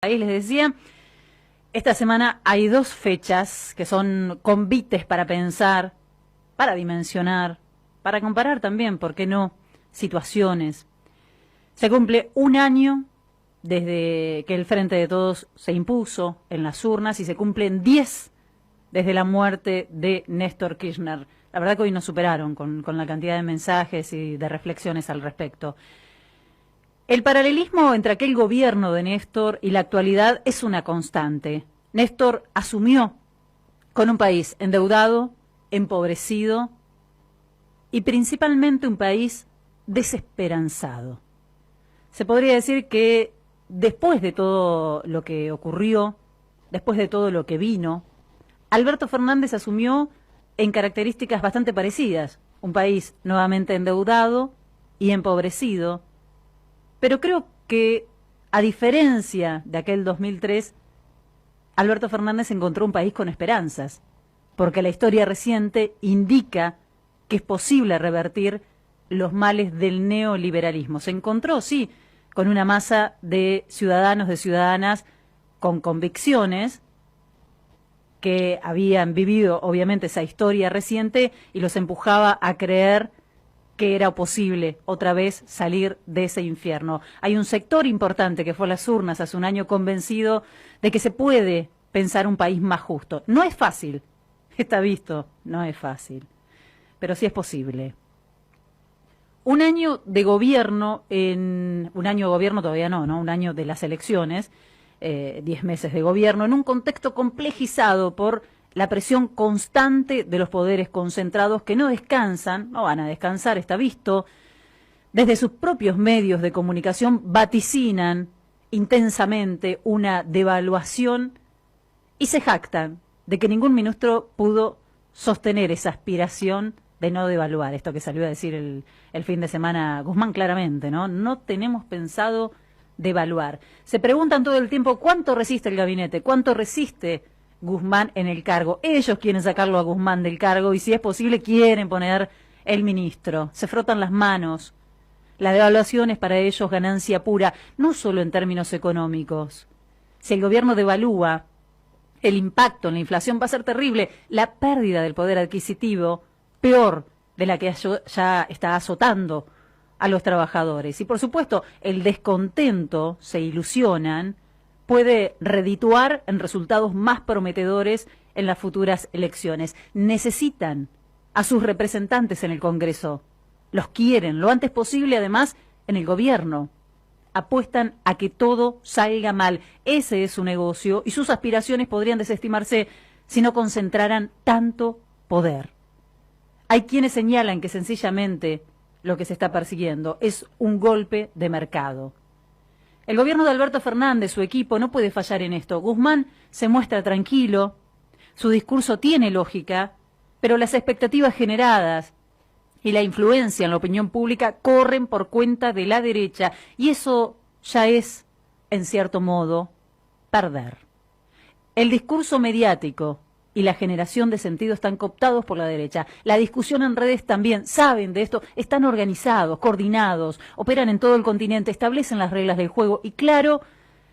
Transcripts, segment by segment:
Ahí les decía, esta semana hay dos fechas que son convites para pensar, para dimensionar, para comparar también, ¿por qué no?, situaciones. Se cumple un año desde que el Frente de Todos se impuso en las urnas y se cumplen 10 desde la muerte de Néstor Kirchner. La verdad que hoy nos superaron con la cantidad de mensajes y de reflexiones al respecto. El paralelismo entre aquel gobierno de Néstor y la actualidad es una constante. Néstor asumió con un país endeudado, empobrecido y principalmente un país desesperanzado. Se podría decir que después de todo lo que ocurrió, después de todo lo que vino, Alberto Fernández asumió en características bastante parecidas. Un país nuevamente endeudado y empobrecido. Pero creo que, a diferencia de aquel 2003, Alberto Fernández encontró un país con esperanzas, porque la historia reciente indica que es posible revertir los males del neoliberalismo. Se encontró, sí, con una masa de ciudadanos, de ciudadanas con convicciones que habían vivido, obviamente, esa historia reciente y los empujaba a creer que era posible otra vez salir de ese infierno. Hay un sector importante que fue a las urnas hace un año convencido de que se puede pensar un país más justo. No es fácil, está visto, no es fácil, pero sí es posible. Un año de gobierno, un año de gobierno todavía no, un año de las elecciones, 10 meses de gobierno, en un contexto complejizado por la presión constante de los poderes concentrados que no descansan, no van a descansar, está visto. Desde sus propios medios de comunicación vaticinan intensamente una devaluación y se jactan de que ningún ministro pudo sostener esa aspiración de no devaluar. Esto que salió a decir el fin de semana Guzmán claramente, ¿no? No tenemos pensado devaluar. Se preguntan todo el tiempo cuánto resiste el gabinete, cuánto resiste Guzmán en el cargo. Ellos quieren sacarlo a Guzmán del cargo y si es posible quieren poner el ministro. Se frotan las manos. La devaluación es para ellos ganancia pura, no solo en términos económicos. Si el gobierno devalúa, el impacto en la inflación va a ser terrible. La pérdida del poder adquisitivo, peor de la que ya está azotando a los trabajadores. Y por supuesto, el descontento, se ilusionan, puede redituar en resultados más prometedores en las futuras elecciones. Necesitan a sus representantes en el Congreso. Los quieren lo antes posible, además, en el gobierno. Apuestan a que todo salga mal. Ese es su negocio y sus aspiraciones podrían desestimarse si no concentraran tanto poder. Hay quienes señalan que sencillamente lo que se está persiguiendo es un golpe de mercado. El gobierno de Alberto Fernández, su equipo, no puede fallar en esto. Guzmán se muestra tranquilo, su discurso tiene lógica, pero las expectativas generadas y la influencia en la opinión pública corren por cuenta de la derecha, y eso ya es, en cierto modo, perder. El discurso mediático y la generación de sentido están cooptados por la derecha. La discusión en redes también, saben de esto, están organizados, coordinados, operan en todo el continente, establecen las reglas del juego y claro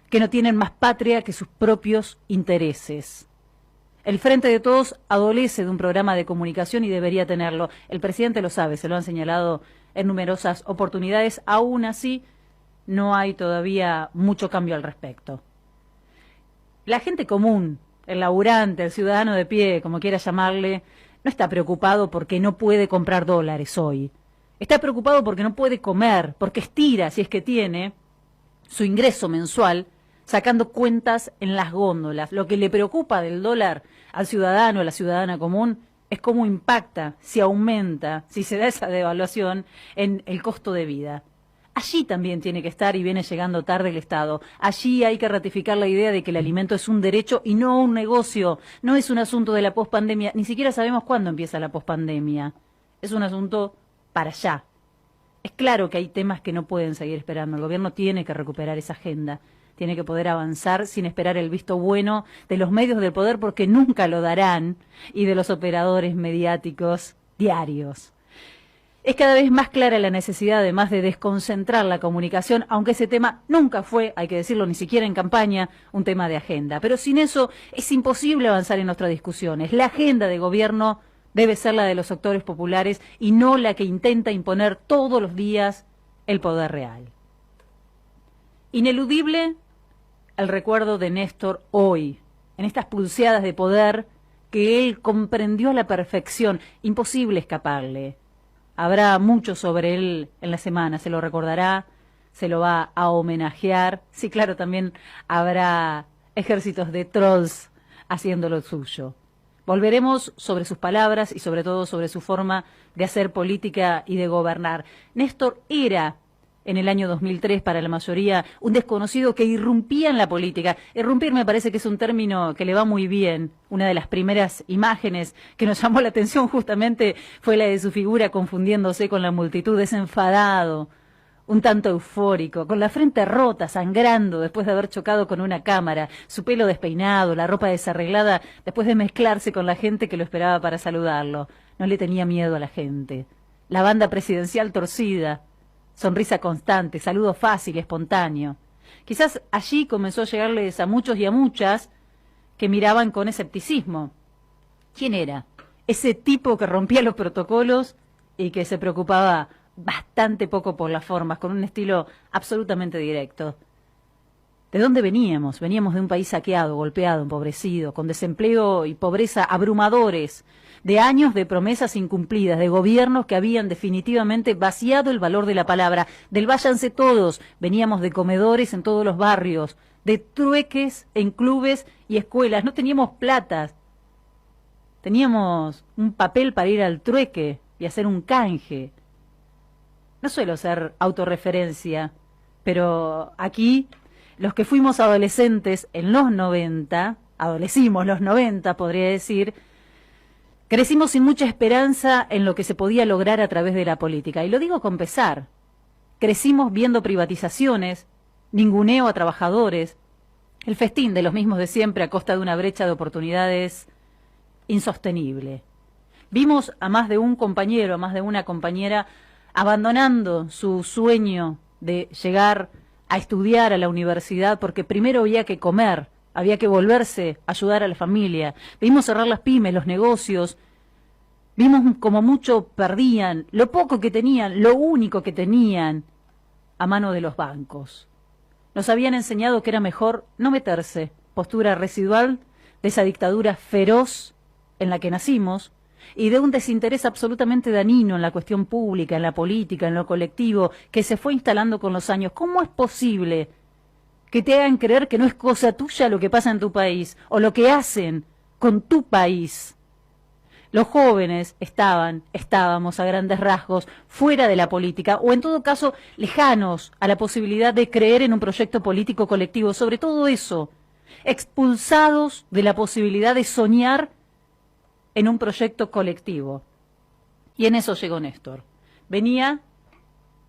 que no tienen más patria que sus propios intereses. El Frente de Todos adolece de un programa de comunicación y debería tenerlo. El presidente lo sabe, se lo han señalado en numerosas oportunidades. Aún así, no hay todavía mucho cambio al respecto. La gente común, el laburante, el ciudadano de pie, como quiera llamarle, no está preocupado porque no puede comprar dólares hoy. Está preocupado porque no puede comer, porque estira, si es que tiene, su ingreso mensual sacando cuentas en las góndolas. Lo que le preocupa del dólar al ciudadano, a la ciudadana común, es cómo impacta, si aumenta, si se da esa devaluación en el costo de vida. Allí también tiene que estar y viene llegando tarde el Estado. Allí hay que ratificar la idea de que el alimento es un derecho y no un negocio. No es un asunto de la pospandemia. Ni siquiera sabemos cuándo empieza la pospandemia. Es un asunto para allá. Es claro que hay temas que no pueden seguir esperando. El gobierno tiene que recuperar esa agenda. Tiene que poder avanzar sin esperar el visto bueno de los medios del poder porque nunca lo darán y de los operadores mediáticos diarios. Es cada vez más clara la necesidad, además de desconcentrar la comunicación, aunque ese tema nunca fue, hay que decirlo, ni siquiera en campaña, un tema de agenda. Pero sin eso es imposible avanzar en nuestras discusiones. La agenda de gobierno debe ser la de los sectores populares y no la que intenta imponer todos los días el poder real. Ineludible el recuerdo de Néstor hoy, en estas pulseadas de poder que él comprendió a la perfección, imposible escaparle. Habrá mucho sobre él en la semana, se lo recordará, se lo va a homenajear. Sí, claro, también habrá ejércitos de trolls haciendo lo suyo. Volveremos sobre sus palabras y sobre todo sobre su forma de hacer política y de gobernar. Néstor era, en el año 2003, para la mayoría, un desconocido que irrumpía en la política. Irrumpir me parece que es un término que le va muy bien. Una de las primeras imágenes que nos llamó la atención justamente fue la de su figura confundiéndose con la multitud, desenfadado, un tanto eufórico, con la frente rota, sangrando después de haber chocado con una cámara, su pelo despeinado, la ropa desarreglada, después de mezclarse con la gente que lo esperaba para saludarlo. No le tenía miedo a la gente. La banda presidencial torcida, sonrisa constante, saludo fácil, espontáneo. Quizás allí comenzó a llegarles a muchos y a muchas que miraban con escepticismo. ¿Quién era? Ese tipo que rompía los protocolos y que se preocupaba bastante poco por las formas, con un estilo absolutamente directo. ¿De dónde veníamos? Veníamos de un país saqueado, golpeado, empobrecido, con desempleo y pobreza abrumadores, de años de promesas incumplidas, de gobiernos que habían definitivamente vaciado el valor de la palabra, del váyanse todos. Veníamos de comedores en todos los barrios, de trueques en clubes y escuelas. No teníamos plata. Teníamos un papel para ir al trueque y hacer un canje. No suelo ser autorreferencia, pero aquí los que fuimos adolescentes en los 90, adolecimos los 90, podría decir, crecimos sin mucha esperanza en lo que se podía lograr a través de la política. Y lo digo con pesar. Crecimos viendo privatizaciones, ninguneo a trabajadores, el festín de los mismos de siempre a costa de una brecha de oportunidades insostenible. Vimos a más de un compañero, a más de una compañera abandonando su sueño de llegar a estudiar a la universidad porque primero había que comer, había que volverse a ayudar a la familia. Vimos cerrar las pymes, los negocios. Vimos como mucho perdían, lo poco que tenían, lo único que tenían a mano de los bancos. Nos habían enseñado que era mejor no meterse, postura residual de esa dictadura feroz en la que nacimos y de un desinterés absolutamente dañino en la cuestión pública, en la política, en lo colectivo, que se fue instalando con los años. ¿Cómo es posible que te hagan creer que no es cosa tuya lo que pasa en tu país o lo que hacen con tu país? Los jóvenes estábamos a grandes rasgos fuera de la política o en todo caso lejanos a la posibilidad de creer en un proyecto político colectivo, sobre todo eso, expulsados de la posibilidad de soñar en un proyecto colectivo. Y en eso llegó Néstor. Venía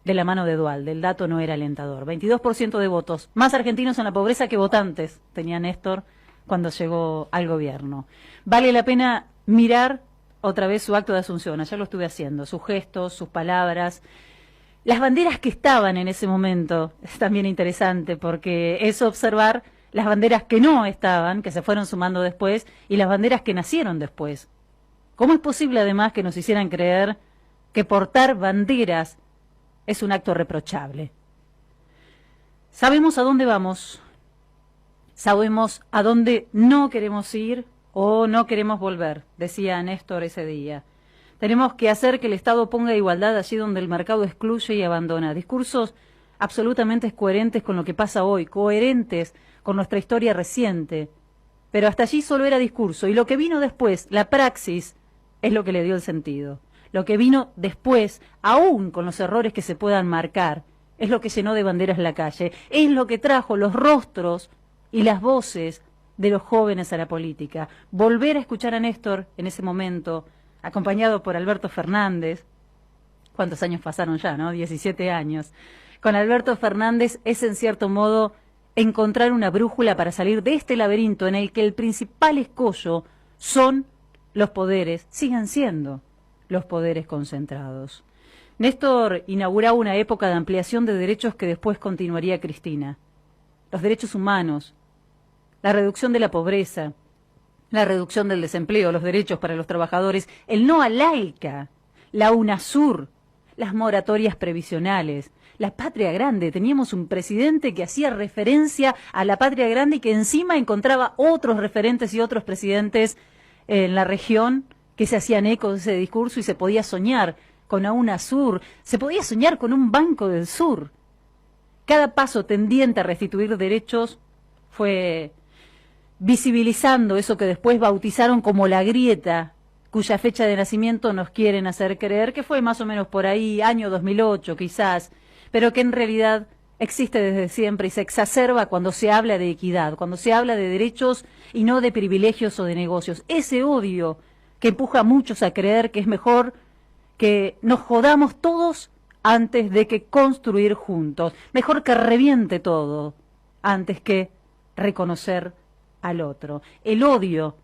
de la mano de Duhalde, el dato no era alentador. 22% de votos, más argentinos en la pobreza que votantes tenía Néstor cuando llegó al gobierno. Vale la pena mirar otra vez su acto de asunción, ayer lo estuve haciendo, sus gestos, sus palabras, las banderas que estaban en ese momento, es también interesante porque es observar las banderas que no estaban, que se fueron sumando después, y las banderas que nacieron después. ¿Cómo es posible además que nos hicieran creer que portar banderas es un acto reprochable? Sabemos a dónde vamos, sabemos a dónde no queremos ir o no queremos volver, decía Néstor ese día. Tenemos que hacer que el Estado ponga igualdad allí donde el mercado excluye y abandona. Discursos absolutamente coherentes con lo que pasa hoy, coherentes con nuestra historia reciente. Pero hasta allí solo era discurso, y lo que vino después, la praxis, es lo que le dio el sentido. Lo que vino después, aún con los errores que se puedan marcar, es lo que llenó de banderas la calle, es lo que trajo los rostros y las voces de los jóvenes a la política. Volver a escuchar a Néstor en ese momento, acompañado por Alberto Fernández, ¿cuántos años pasaron ya, no? 17 años. Con Alberto Fernández es en cierto modo encontrar una brújula para salir de este laberinto en el que el principal escollo son los poderes, siguen siendo los poderes concentrados. Néstor inauguraba una época de ampliación de derechos que después continuaría Cristina. Los derechos humanos, la reducción de la pobreza, la reducción del desempleo, los derechos para los trabajadores, el no al AICA, la UNASUR, las moratorias previsionales, la patria grande. Teníamos un presidente que hacía referencia a la patria grande y que encima encontraba otros referentes y otros presidentes en la región que se hacían eco de ese discurso y se podía soñar con la UNASUR, se podía soñar con un Banco del Sur. Cada paso tendiente a restituir derechos fue visibilizando eso que después bautizaron como la grieta, cuya fecha de nacimiento nos quieren hacer creer que fue más o menos por ahí, año 2008 quizás, pero que en realidad existe desde siempre y se exacerba cuando se habla de equidad, cuando se habla de derechos y no de privilegios o de negocios. Ese odio que empuja a muchos a creer que es mejor que nos jodamos todos antes de que construir juntos, mejor que reviente todo antes que reconocer al otro. El odio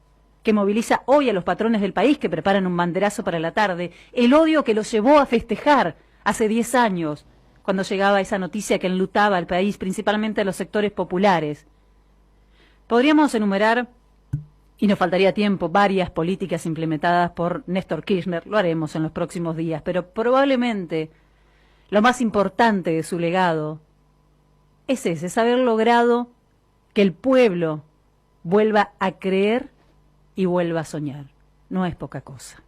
que moviliza hoy a los patrones del país que preparan un banderazo para la tarde, el odio que los llevó a festejar hace 10 años, cuando llegaba esa noticia que enlutaba al país, principalmente a los sectores populares. Podríamos enumerar, y nos faltaría tiempo, varias políticas implementadas por Néstor Kirchner, lo haremos en los próximos días, pero probablemente lo más importante de su legado es ese, es haber logrado que el pueblo vuelva a creer y vuelva a soñar. No es poca cosa.